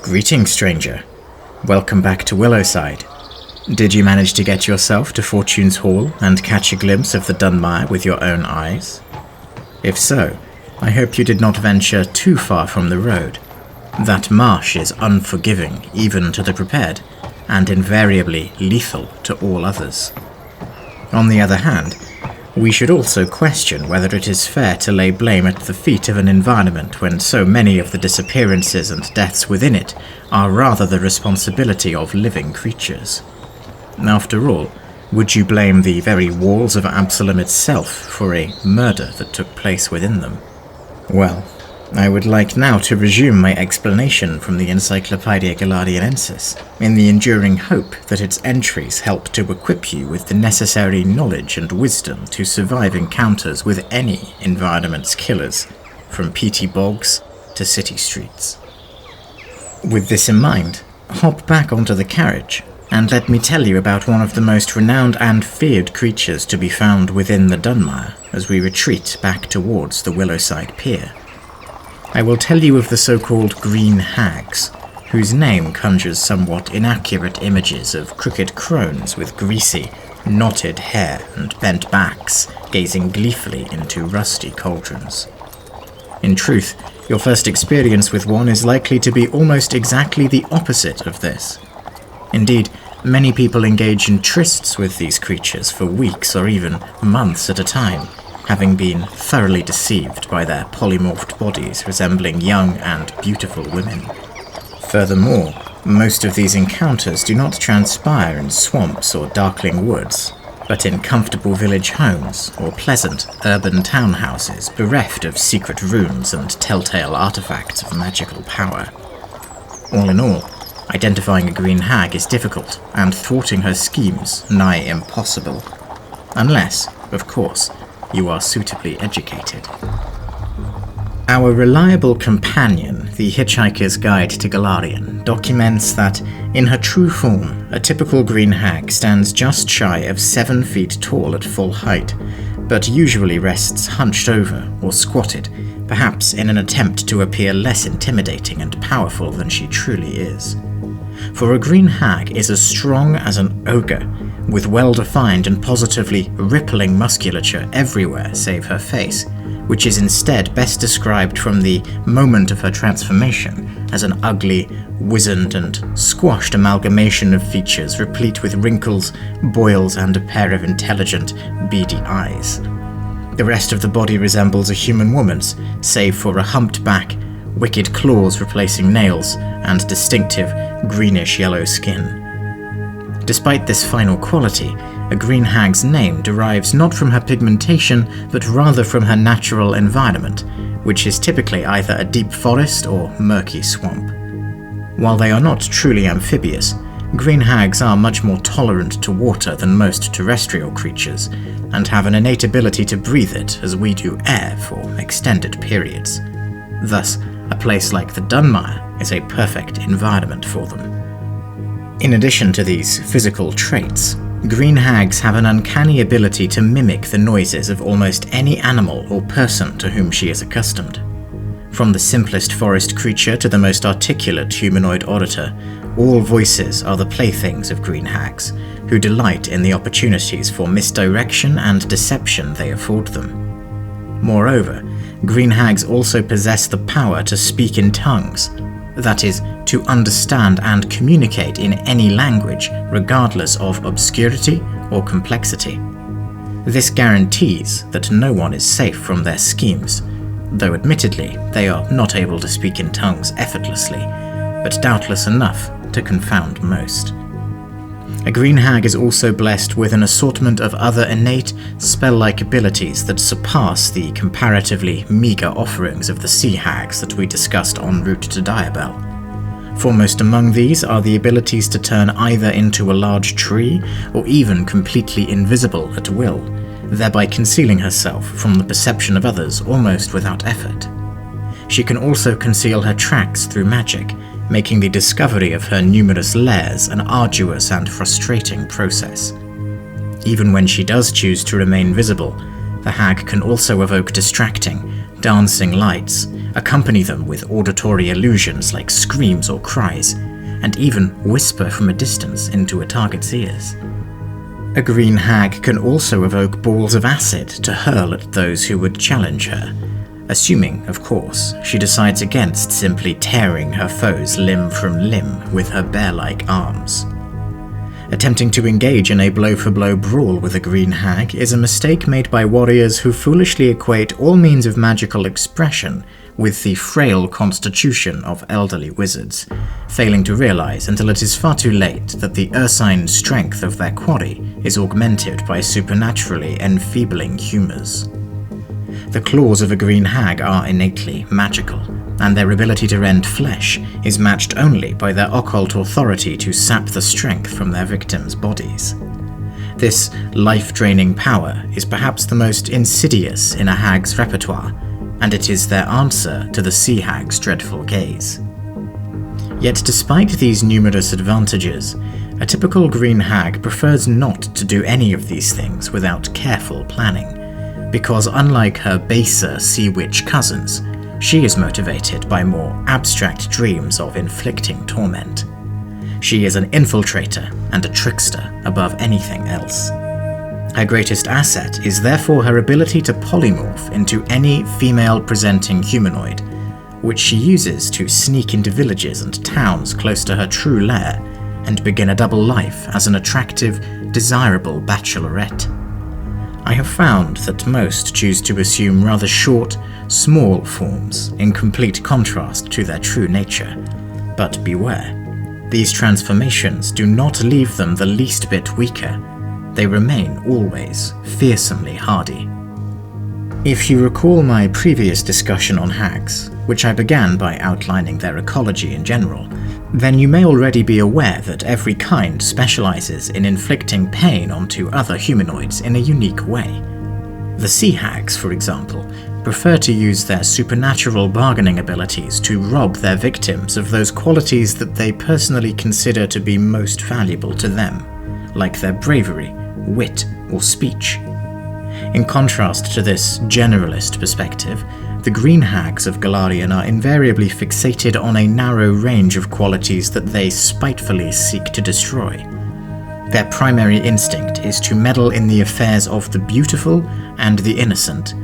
Greetings, stranger. Welcome back to Willowside. Did you manage to get yourself to Fortune's Hall and catch a glimpse of the Dunmire with your own eyes? If so, I hope you did not venture too far from the road. That marsh is unforgiving even to the prepared, and invariably lethal to all others. On the other hand, we should also question whether it is fair to lay blame at the feet of an environment when so many of the disappearances and deaths within it are rather the responsibility of living creatures. After all, would you blame the very walls of Absalom itself for a murder that took place within them? Well, I would like now to resume my explanation from the Encyclopaedia Galadianensis, in the enduring hope that its entries help to equip you with the necessary knowledge and wisdom to survive encounters with any environment's killers, from peaty bogs to city streets. With this in mind, hop back onto the carriage, and let me tell you about one of the most renowned and feared creatures to be found within the Dunmire as we retreat back towards the Willowside Pier. I will tell you of the so-called green hags, whose name conjures somewhat inaccurate images of crooked crones with greasy, knotted hair and bent backs gazing gleefully into rusty cauldrons. In truth, your first experience with one is likely to be almost exactly the opposite of this. Indeed, many people engage in trysts with these creatures for weeks or even months at a time, having been thoroughly deceived by their polymorphed bodies resembling young and beautiful women. Furthermore, most of these encounters do not transpire in swamps or darkling woods, but in comfortable village homes or pleasant urban townhouses bereft of secret rooms and telltale artifacts of magical power. All in all, identifying a green hag is difficult, and thwarting her schemes nigh impossible. Unless, of course, you are suitably educated. Our reliable companion, the Hitchhiker's Guide to Galarian, documents that, in her true form, a typical green hag stands just shy of 7 feet tall at full height, but usually rests hunched over or squatted, perhaps in an attempt to appear less intimidating and powerful than she truly is. For a green hag is as strong as an ogre, with well-defined and positively rippling musculature everywhere save her face, which is instead best described from the moment of her transformation as an ugly, wizened and squashed amalgamation of features replete with wrinkles, boils and a pair of intelligent, beady eyes. The rest of the body resembles a human woman's, save for a humped back, wicked claws replacing nails, and distinctive greenish-yellow skin. Despite this final quality, a green hag's name derives not from her pigmentation, but rather from her natural environment, which is typically either a deep forest or murky swamp. While they are not truly amphibious, green hags are much more tolerant to water than most terrestrial creatures, and have an innate ability to breathe it as we do air for extended periods. Thus, a place like the Dunmire is a perfect environment for them. In addition to these physical traits, green hags have an uncanny ability to mimic the noises of almost any animal or person to whom she is accustomed. From the simplest forest creature to the most articulate humanoid orator, all voices are the playthings of green hags, who delight in the opportunities for misdirection and deception they afford them. Moreover, green hags also possess the power to speak in tongues, that is, to understand and communicate in any language, regardless of obscurity or complexity. This guarantees that no one is safe from their schemes, though admittedly they are not able to speak in tongues effortlessly, but doubtless enough to confound most. A green hag is also blessed with an assortment of other innate, spell-like abilities that surpass the comparatively meager offerings of the sea hags that we discussed en route to Diabel. Foremost among these are the abilities to turn either into a large tree or even completely invisible at will, thereby concealing herself from the perception of others almost without effort. She can also conceal her tracks through magic, making the discovery of her numerous lairs an arduous and frustrating process. Even when she does choose to remain visible, the hag can also evoke distracting, dancing lights, accompany them with auditory illusions like screams or cries, and even whisper from a distance into a target's ears. A green hag can also evoke balls of acid to hurl at those who would challenge her, assuming, of course, she decides against simply tearing her foes limb from limb with her bear-like arms. Attempting to engage in a blow-for-blow brawl with a green hag is a mistake made by warriors who foolishly equate all means of magical expression with the frail constitution of elderly wizards, failing to realize until it is far too late that the ursine strength of their quarry is augmented by supernaturally enfeebling humours. The claws of a green hag are innately magical, and their ability to rend flesh is matched only by their occult authority to sap the strength from their victims' bodies. This life-draining power is perhaps the most insidious in a hag's repertoire, and it is their answer to the sea hag's dreadful gaze. Yet despite these numerous advantages, a typical green hag prefers not to do any of these things without careful planning, because unlike her baser sea witch cousins, she is motivated by more abstract dreams of inflicting torment. She is an infiltrator and a trickster above anything else. Her greatest asset is therefore her ability to polymorph into any female-presenting humanoid, which she uses to sneak into villages and towns close to her true lair and begin a double life as an attractive, desirable bachelorette. I have found that most choose to assume rather short, small forms in complete contrast to their true nature, but beware. These transformations do not leave them the least bit weaker. They remain always fearsomely hardy. If you recall my previous discussion on hags, which I began by outlining their ecology in general, then you may already be aware that every kind specializes in inflicting pain onto other humanoids in a unique way. The sea hags, for example, prefer to use their supernatural bargaining abilities to rob their victims of those qualities that they personally consider to be most valuable to them, like their bravery, wit, or speech. In contrast to this generalist perspective, the green hags of Golarion are invariably fixated on a narrow range of qualities that they spitefully seek to destroy. Their primary instinct is to meddle in the affairs of the beautiful and the innocent,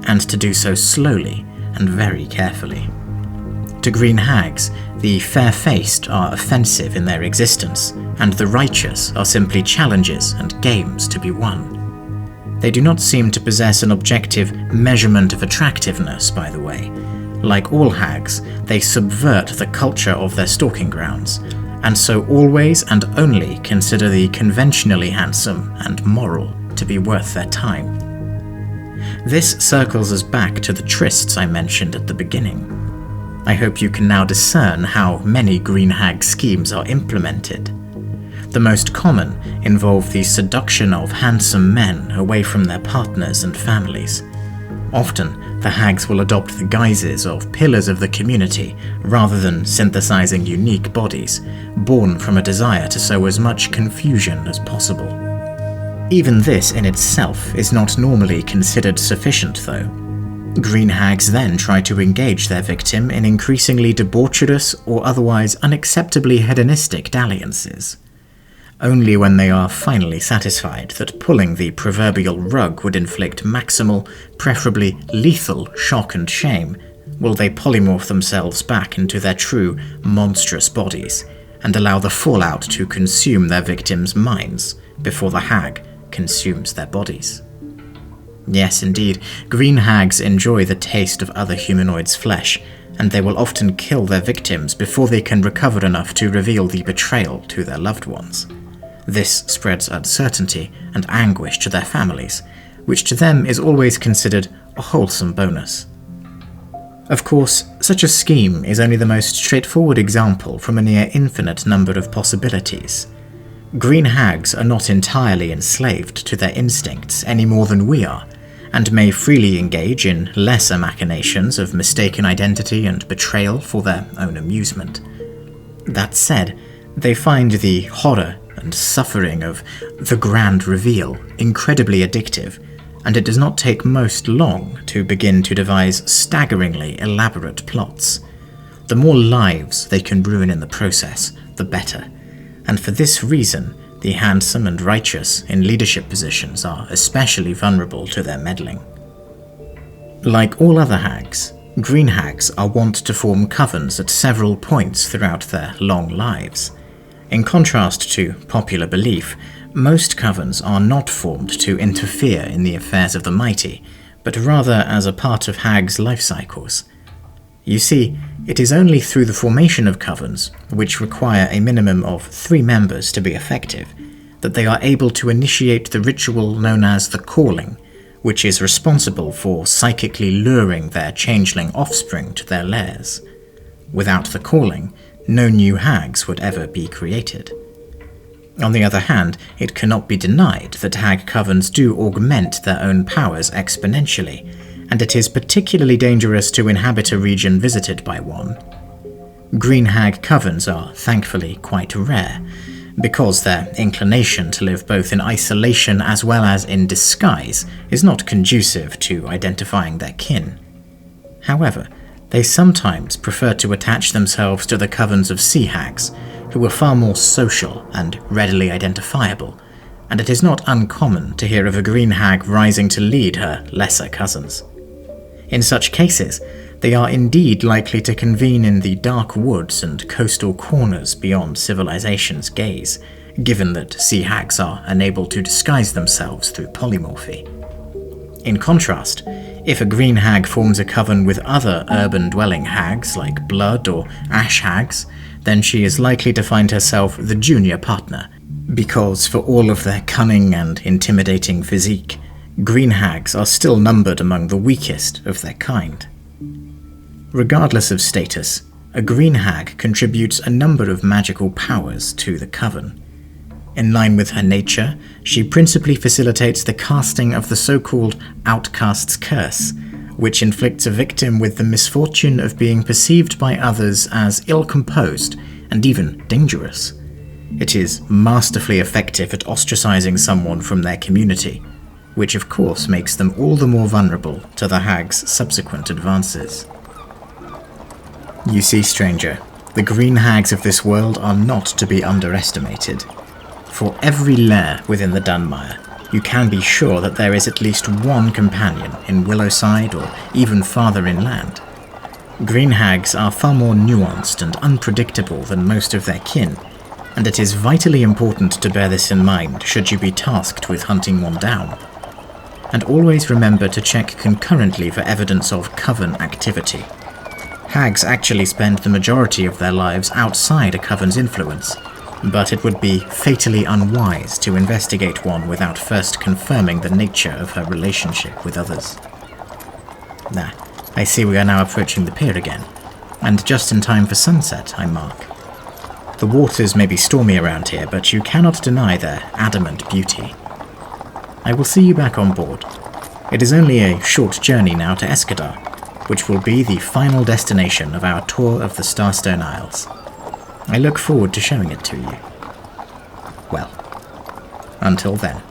and to do so slowly and very carefully. To green hags, the fair-faced are offensive in their existence, and the righteous are simply challenges and games to be won. They do not seem to possess an objective measurement of attractiveness, by the way. Like all hags, they subvert the culture of their stalking grounds, and so always and only consider the conventionally handsome and moral to be worth their time. This circles us back to the trysts I mentioned at the beginning. I hope you can now discern how many green hag schemes are implemented. The most common involve the seduction of handsome men away from their partners and families. Often, the hags will adopt the guises of pillars of the community rather than synthesizing unique bodies, born from a desire to sow as much confusion as possible. Even this in itself is not normally considered sufficient, though. Green hags then try to engage their victim in increasingly debaucherous or otherwise unacceptably hedonistic dalliances. Only when they are finally satisfied that pulling the proverbial rug would inflict maximal, preferably lethal, shock and shame, will they polymorph themselves back into their true, monstrous bodies, and allow the fallout to consume their victims' minds before the hag consumes their bodies. Yes, indeed, green hags enjoy the taste of other humanoids' flesh, and they will often kill their victims before they can recover enough to reveal the betrayal to their loved ones. This spreads uncertainty and anguish to their families, which to them is always considered a wholesome bonus. Of course, such a scheme is only the most straightforward example from a near infinite number of possibilities. Green hags are not entirely enslaved to their instincts any more than we are, and may freely engage in lesser machinations of mistaken identity and betrayal for their own amusement. That said, they find the horror and suffering of the grand reveal incredibly addictive, and it does not take most long to begin to devise staggeringly elaborate plots. The more lives they can ruin in the process, the better, and for this reason, the handsome and righteous in leadership positions are especially vulnerable to their meddling. Like all other hags, green hags are wont to form covens at several points throughout their long lives. In contrast to popular belief, most covens are not formed to interfere in the affairs of the mighty, but rather as a part of hags' life cycles. You see, it is only through the formation of covens, which require a minimum of 3 members to be effective, that they are able to initiate the ritual known as the calling, which is responsible for psychically luring their changeling offspring to their lairs. Without the calling, no new hags would ever be created. On the other hand, it cannot be denied that hag covens do augment their own powers exponentially, and it is particularly dangerous to inhabit a region visited by one. Green hag covens are thankfully quite rare, because their inclination to live both in isolation as well as in disguise is not conducive to identifying their kin. However, they sometimes prefer to attach themselves to the covens of sea hags, who are far more social and readily identifiable, and it is not uncommon to hear of a green hag rising to lead her lesser cousins. In such cases, they are indeed likely to convene in the dark woods and coastal corners beyond civilization's gaze, given that sea hags are unable to disguise themselves through polymorphy. In contrast, if a green hag forms a coven with other urban-dwelling hags like blood or ash hags, then she is likely to find herself the junior partner, because for all of their cunning and intimidating physique, green hags are still numbered among the weakest of their kind. Regardless of status, a green hag contributes a number of magical powers to the coven. In line with her nature, she principally facilitates the casting of the so-called outcast's curse, which inflicts a victim with the misfortune of being perceived by others as ill-composed and even dangerous. It is masterfully effective at ostracizing someone from their community, which of course makes them all the more vulnerable to the hag's subsequent advances. You see, stranger, the green hags of this world are not to be underestimated. For every lair within the Dunmire, you can be sure that there is at least one companion in Willowside or even farther inland. Green hags are far more nuanced and unpredictable than most of their kin, and it is vitally important to bear this in mind should you be tasked with hunting one down. And always remember to check concurrently for evidence of coven activity. Hags actually spend the majority of their lives outside a coven's influence, but it would be fatally unwise to investigate one without first confirming the nature of her relationship with others. I see we are now approaching the pier again, and just in time for sunset, I mark. The waters may be stormy around here, but you cannot deny their adamant beauty. I will see you back on board. It is only a short journey now to Escadar, which will be the final destination of our tour of the Starstone Isles. I look forward to showing it to you. Well, until then.